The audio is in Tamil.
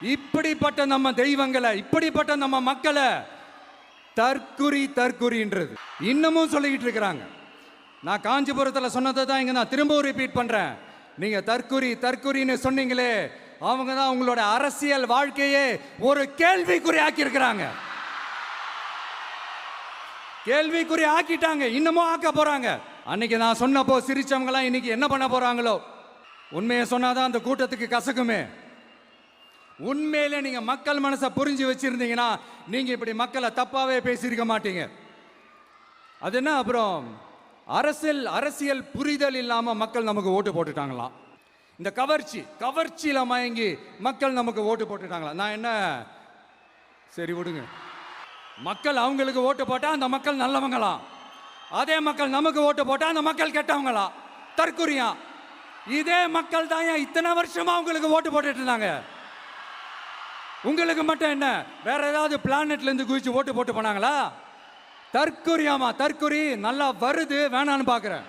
இப்படிப்பட்ட நம்ம தெய்வங்களை, இப்படிப்பட்ட நம்ம மக்களை தற்குறி தற்குறின்றது இன்னமும் சொல்லிக்கிட்டு இருக்கிறாங்க. நான் காஞ்சிபுரத்தில் சொன்னதை தான் இங்க நான் திரும்பவும் ரிப்பீட் பண்றேன். நீங்க தற்குறி தற்குறின்னு சொன்னீங்களே, அவங்க தான் உங்களோட அரசியல் வாழ்க்கையே ஒரு கேள்விக்குறி ஆக்கி இருக்கிறாங்க. கேள்விக்குறி ஆக்கிட்டாங்க, இன்னமும் ஆக்க போறாங்க. அன்னைக்கு நான் சொன்னப்போ சிரிச்சவங்களாம் இன்னைக்கு என்ன பண்ண போறாங்களோ. உண்மையை சொன்னாதான் அந்த கூட்டத்துக்கு கசக்குமே. உண்மையிலே நீங்க மக்கள் மனசை புரிஞ்சு வச்சிருந்தீங்கன்னா நீங்க இப்படி மக்களை தப்பாவே பேசியிருக்க மாட்டீங்க. அது என்ன, அப்புறம் அரசியல் புரிதல் இல்லாம மக்கள் நமக்கு ஓட்டு போட்டுட்டாங்களாம். இந்த கவர்ச்சியில மயங்கி மக்கள் நமக்கு ஓட்டு போட்டுட்டாங்களா. நான் என்ன, சரி விடுங்க. மக்கள் அவங்களுக்கு ஓட்டு போட்டா அந்த மக்கள் நல்லவங்களாம், அதே மக்கள் நமக்கு ஓட்டு போட்டா அந்த மக்கள் கெட்டவங்களா, தற்குறியா. இதே மக்கள் தான் இத்தனை வருஷமா அவங்களுக்கு ஓட்டு போட்டுட்டு இருந்தாங்க. உங்களுக்கு மட்டும் என்ன, வேற ஏதாவது பிளானட்ல இருந்து குதிச்சு ஓட்டு போட்டு போனாங்களா? தற்குறியாமா, தற்குறி நல்லா வருது, வேணான்னு பாக்குறேன்.